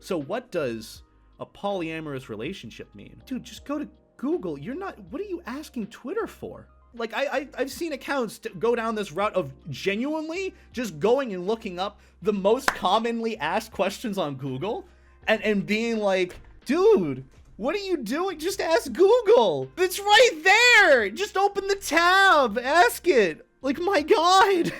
So what does a polyamorous relationship mean? Dude, just go to Google. What are you asking Twitter for? Like, I've seen accounts go down this route of genuinely just going and looking up the most commonly asked questions on Google and being like, dude, what are you doing? Just ask Google. It's right there. Just open the tab. Ask it. Like, my God.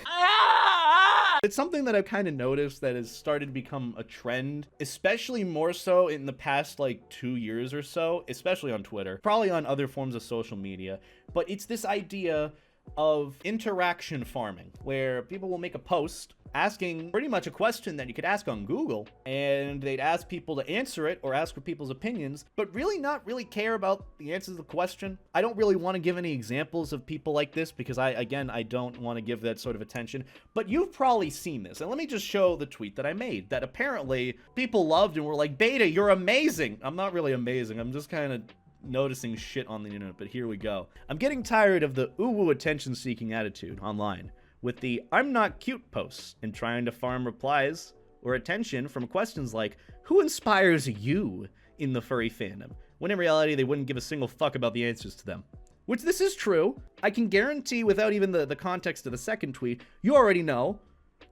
It's something that I've kind of noticed that has started to become a trend, especially more so in the past, like, 2 years or so, especially on Twitter, probably on other forms of social media. But it's this idea of interaction farming, where people will make a post asking pretty much a question that you could ask on Google, and they'd ask people to answer it or ask for people's opinions, but really not really care about the answer to the question. I don't really want to give any examples of people like this because I don't want to give that sort of attention, but you've probably seen this. And let me just show the tweet that I made that apparently people loved and were like, Beta, you're amazing. I'm not really amazing. I'm just kind of noticing shit on the internet, but here we go. I'm getting tired of the ooh-woo attention-seeking attitude online with the I'm not cute posts and trying to farm replies or attention from questions like, who inspires you in the furry fandom? When in reality, they wouldn't give a single fuck about the answers to them. Which this is true. I can guarantee without even the context of the second tweet, you already know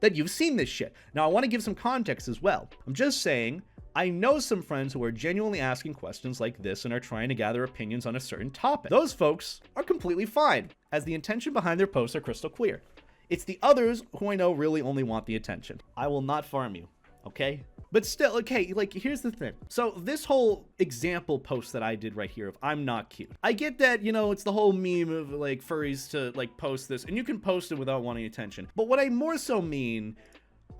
that you've seen this shit. Now, I want to give some context as well. I'm just saying, I know some friends who are genuinely asking questions like this and are trying to gather opinions on a certain topic. Those folks are completely fine, as the intention behind their posts are crystal clear. It's the others who I know really only want the attention. I will not farm you, okay? But still, okay, like, here's the thing. So this whole example post that I did right here of I'm not cute. I get that, you know, it's the whole meme of, like, furries to, like, post this, and you can post it without wanting attention. But what I more so mean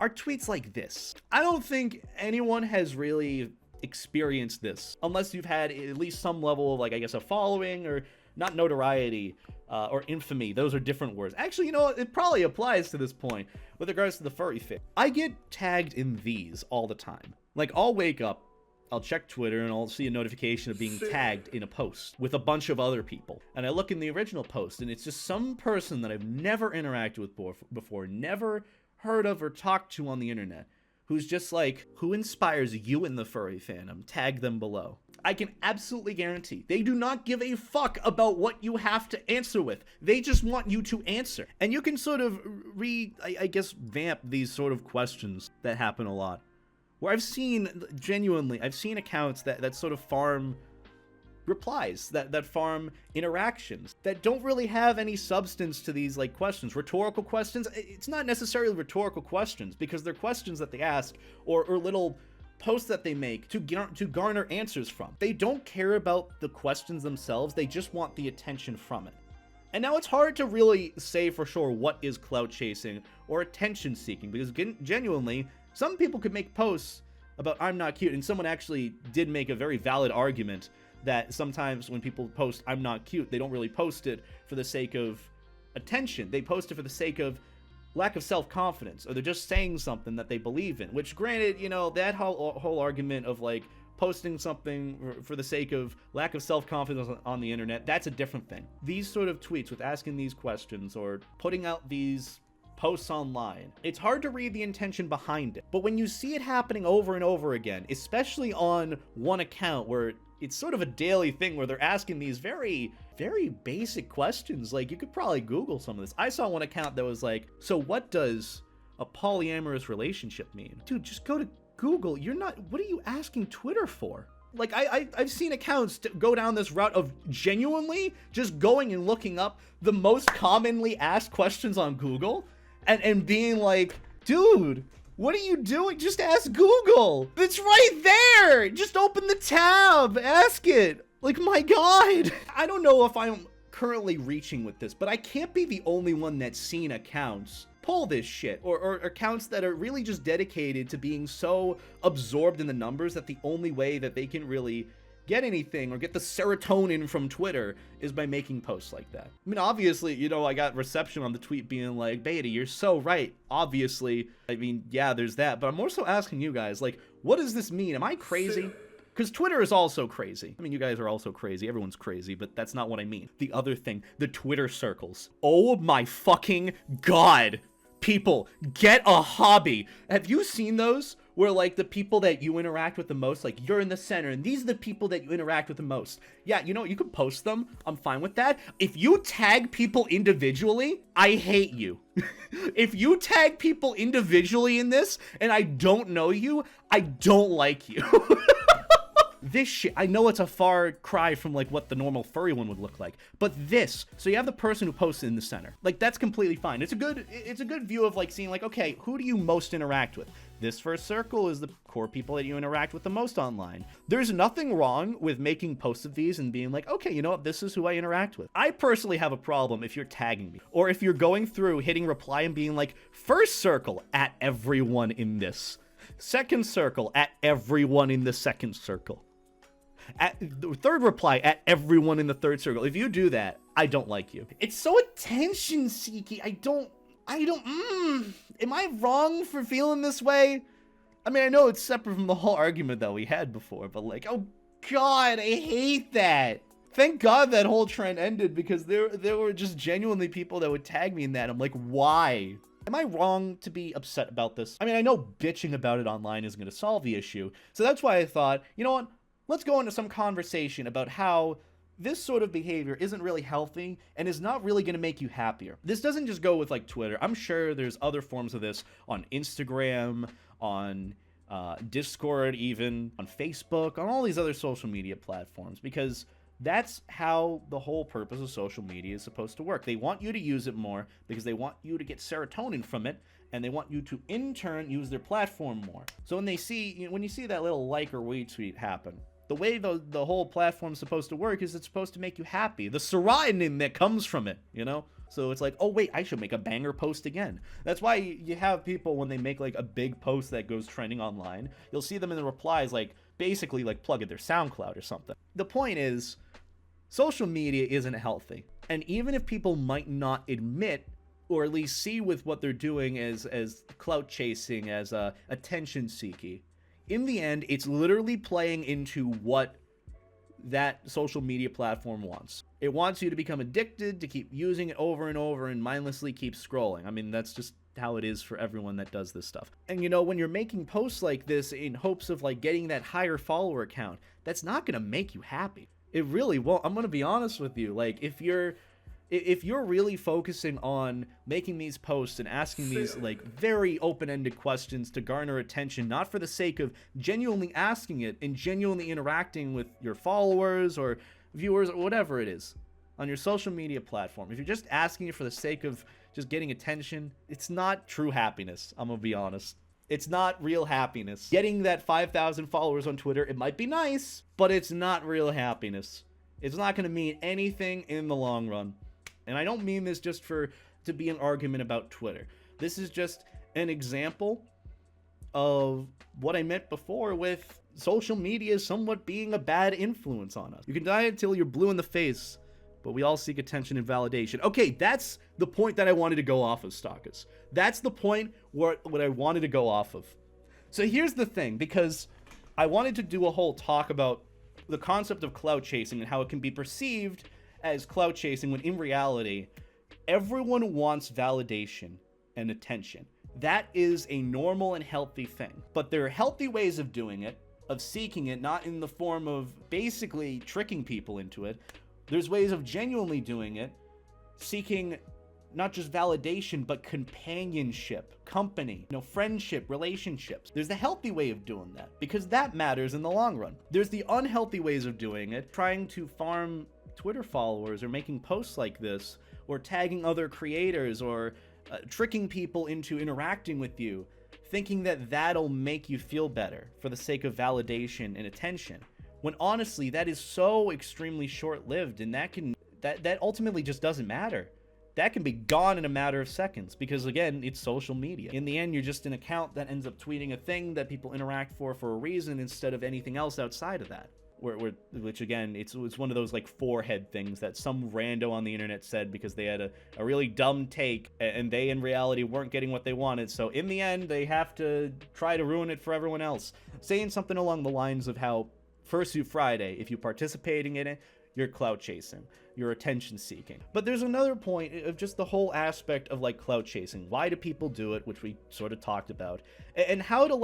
are tweets like this. I don't think anyone has really experienced this, unless you've had at least some level of, like, I guess, a following or not notoriety, or infamy. Those are different words. Actually, you know what? It probably applies to this point with regards to the furry fit. I get tagged in these all the time. Like, I'll wake up, I'll check Twitter, and I'll see a notification of being tagged in a post with a bunch of other people. And I look in the original post, and it's just some person that I've never interacted with before, never heard of or talked to on the internet, who's just like, who inspires you in the furry fandom? Tag them below. I can absolutely guarantee they do not give a fuck about what you have to answer with. They just want you to answer. And you can sort of I guess, vamp these sort of questions that happen a lot. Where I've seen accounts that sort of farm replies, that farm interactions, that don't really have any substance to these, like, questions. Rhetorical questions, it's not necessarily rhetorical questions, because they're questions that they ask, or little posts that they make to garner answers from. They don't care about the questions themselves, they just want the attention from it. And now it's hard to really say for sure what is clout chasing or attention seeking, because genuinely, some people could make posts about I'm not cute, and someone actually did make a very valid argument that sometimes when people post I'm not cute, they don't really post it for the sake of attention. They post it for the sake of lack of self-confidence, or they're just saying something that they believe in, which, granted, you know, that whole argument of, like, posting something for the sake of lack of self-confidence on the internet, that's a different thing. These sort of tweets with asking these questions or putting out these posts online, it's hard to read the intention behind it. But when you see it happening over and over again, especially on one account where it's sort of a daily thing where they're asking these very, very basic questions. Like, you could probably Google some of this. I saw one account that was like, so what does a polyamorous relationship mean? Dude, just go to Google. What are you asking Twitter for? Like, I've seen accounts go down this route of genuinely just going and looking up the most commonly asked questions on Google and being like, dude, what are you doing? Just ask Google. It's right there. Just open the tab. Ask it. Like, my God. I don't know if I'm currently reaching with this, but I can't be the only one that's seen accounts pull this shit, or accounts that are really just dedicated to being so absorbed in the numbers that the only way that they can really get anything or get the serotonin from Twitter is by making posts like that. I mean, obviously, you know, I got reception on the tweet being like, Beta, you're so right. Obviously, I mean, yeah, there's that, but I'm also asking you guys, like, what does this mean? Am I crazy? Because Twitter is also crazy. I mean, you guys are also crazy. Everyone's crazy, but that's not what I mean. The other thing, the Twitter circles. Oh my fucking God. People, get a hobby. Have you seen those? where like the people that you interact with the most, like you're in the center and these are the people that you interact with the most. Yeah, you know, you can post them. I'm fine with that. If you tag people individually, I hate you. If you tag people individually in this and I don't know you, I don't like you. This shit, I know it's a far cry from like what the normal furry one would look like, but this, so you have the person who posts in the center, like that's completely fine. It's a good view of like seeing like, okay, who do you most interact with? This first circle is the core people that you interact with the most online. There's nothing wrong with making posts of these and being like, okay, you know what, this is who I interact with. I personally have a problem if you're tagging me, or if you're going through hitting reply and being like, first circle at everyone in this, second circle at everyone in the second circle, at the third reply at everyone in the third circle. If you do that, I don't like you. It's so attention seeky. Am I wrong for feeling this way? I mean, I know it's separate from the whole argument that we had before, but like, oh God, I hate that. Thank God that whole trend ended, because there were just genuinely people that would tag me in that. I'm like, why? Am I wrong to be upset about this? I mean, I know bitching about it online isn't going to solve the issue, so that's why I thought, you know what? Let's go into some conversation about how this sort of behavior isn't really healthy and is not really going to make you happier. This doesn't just go with like Twitter. I'm sure there's other forms of this on Instagram, on Discord, even on Facebook, on all these other social media platforms, because that's how the whole purpose of social media is supposed to work. They want you to use it more because they want you to get serotonin from it, and they want you to in turn use their platform more. So when you see that little like or retweet happen, the way the whole platform's supposed to work is it's supposed to make you happy. The serotonin that comes from it, you know? So it's like, oh wait, I should make a banger post again. That's why you have people, when they make like a big post that goes trending online, you'll see them in the replies like basically like plug in their SoundCloud or something. The point is, social media isn't healthy. And even if people might not admit, or at least see with what they're doing as clout chasing, as attention seeking, in the end, it's literally playing into what that social media platform wants. It wants you to become addicted, to keep using it over and over and mindlessly keep scrolling. I mean, that's just how it is for everyone that does this stuff. And you know, when you're making posts like this in hopes of like getting that higher follower count, that's not gonna make you happy. It really won't. I'm gonna be honest with you. Like, if you're really focusing on making these posts and asking these like very open-ended questions to garner attention, not for the sake of genuinely asking it and genuinely interacting with your followers or viewers or whatever it is on your social media platform, if you're just asking it for the sake of just getting attention, it's not true happiness. I'm gonna be honest. It's not real happiness. Getting that 5,000 followers on Twitter, it might be nice, but it's not real happiness. It's not gonna mean anything in the long run. And I don't mean this just to be an argument about Twitter. This is just an example of what I meant before with social media somewhat being a bad influence on us. You can deny it until you're blue in the face, but we all seek attention and validation. Okay, that's the point that I wanted to go off of, Stalkers. That's the point what I wanted to go off of. So here's the thing, because I wanted to do a whole talk about the concept of clout chasing and how it can be perceived as clout chasing when in reality, everyone wants validation and attention. That is a normal and healthy thing. But there are healthy ways of doing it, of seeking it, not in the form of basically tricking people into it. There's ways of genuinely doing it, seeking not just validation, but companionship, company, friendship, relationships. There's the healthy way of doing that, because that matters in the long run. There's the unhealthy ways of doing it, trying to farm Twitter followers or making posts like this, or tagging other creators, or tricking people into interacting with you, thinking that that'll make you feel better for the sake of validation and attention, when honestly that is so extremely short-lived, and that ultimately just doesn't matter. That can be gone in a matter of seconds, because again, it's social media. In the end, you're just an account that ends up tweeting a thing that people interact for a reason, instead of anything else outside of that. Which again, it's one of those like forehead things that some rando on the internet said because they had a really dumb take, and they in reality weren't getting what they wanted, so in the end they have to try to ruin it for everyone else, saying something along the lines of how Fursuit Friday, if you're participating in it, you're clout chasing, you're attention seeking. But there's another point of just the whole aspect of like clout chasing. Why do people do it, which we sort of talked about, and how do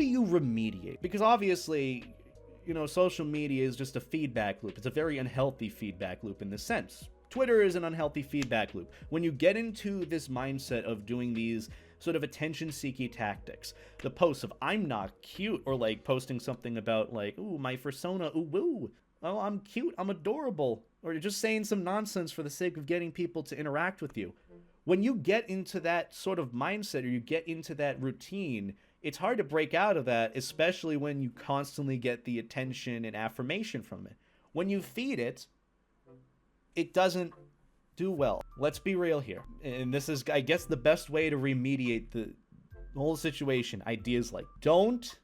you remediate? Because obviously, you know, social media is just a feedback loop. It's a very unhealthy feedback loop in this sense. Twitter is an unhealthy feedback loop. When you get into this mindset of doing these sort of attention-seeking tactics, the posts of "I'm not cute," or like posting something about like, "Ooh, my fursona, ooh woo, oh, I'm cute, I'm adorable," or just saying some nonsense for the sake of getting people to interact with you. When you get into that sort of mindset, or you get into that routine, it's hard to break out of that, especially when you constantly get the attention and affirmation from it. When you feed it, it doesn't do well. Let's be real here. And this is, I guess, the best way to remediate the whole situation. Ideas like, don't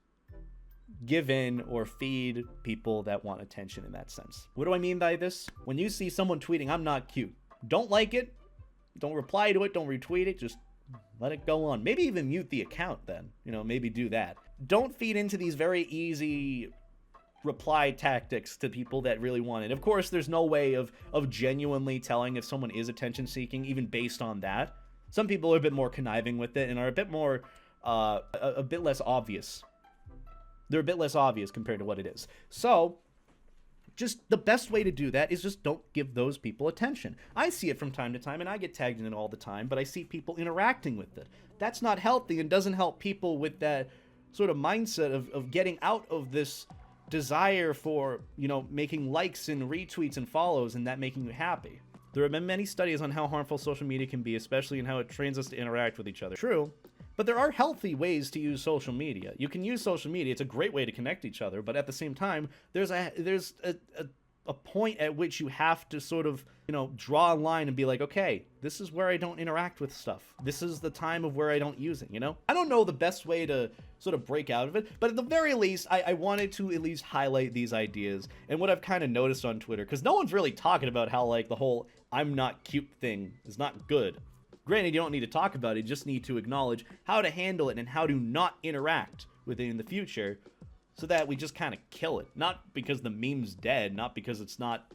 give in or feed people that want attention in that sense. What do I mean by this? When you see someone tweeting, "I'm not cute," don't like it, don't reply to it, don't retweet it, just let it go on. Maybe even mute the account then, you know, maybe do that. Don't feed into these very easy reply tactics to people that really want it. Of course, there's no way of genuinely telling if someone is attention seeking, even based on that. Some people are a bit more conniving with it and are a bit more, a bit less obvious. They're a bit less obvious compared to what it is. So, just the best way to do that is just don't give those people attention. I see it from time to time, and I get tagged in it all the time, but I see people interacting with it. That's not healthy and doesn't help people with that sort of mindset of getting out of this desire for, you know, making likes and retweets and follows and that making you happy. There have been many studies on how harmful social media can be, especially in how it trains us to interact with each other. True, but there are healthy ways to use social media. You can use social media. It's a great way to connect each other, but at the same time, there's a point at which you have to sort of, you know, draw a line and be like, okay, this is where I don't interact with stuff. This is the time of where I don't use it, you know? I don't know the best way to sort of break out of it, but at the very least, I wanted to at least highlight these ideas and what I've kind of noticed on Twitter, because no one's really talking about how, like, the whole "I'm not cute" thing is not good. Granted, you don't need to talk about it, you just need to acknowledge how to handle it and how to not interact with it in the future, so that we just kind of kill it. Not because the meme's dead, not because it's not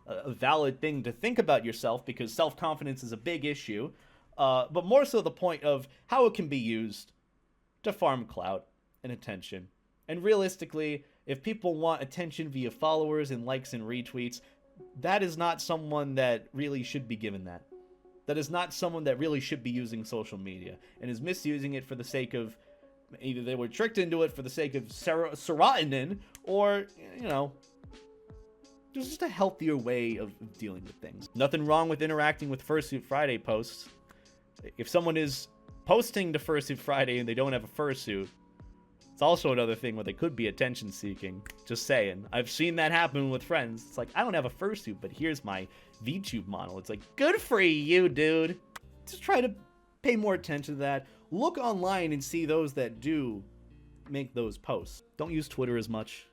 a valid thing to think about yourself, because self-confidence is a big issue, but more so the point of how it can be used to farm clout and attention. And realistically, if people want attention via followers and likes and retweets, that is not someone that really should be given that. That is not someone that really should be using social media and is misusing it for the sake of, either they were tricked into it for the sake of serotonin, or, you know, there's just a healthier way of dealing with things. Nothing wrong with interacting with Fursuit Friday posts. If someone is posting to Fursuit Friday and they don't have a fursuit, it's also another thing where they could be attention seeking. Just saying. I've seen that happen with friends. It's like, I don't have a fursuit, but here's my VTube model. It's like, good for you, dude. Just try to pay more attention to that. Look online and see those that do make those posts. Don't use Twitter as much.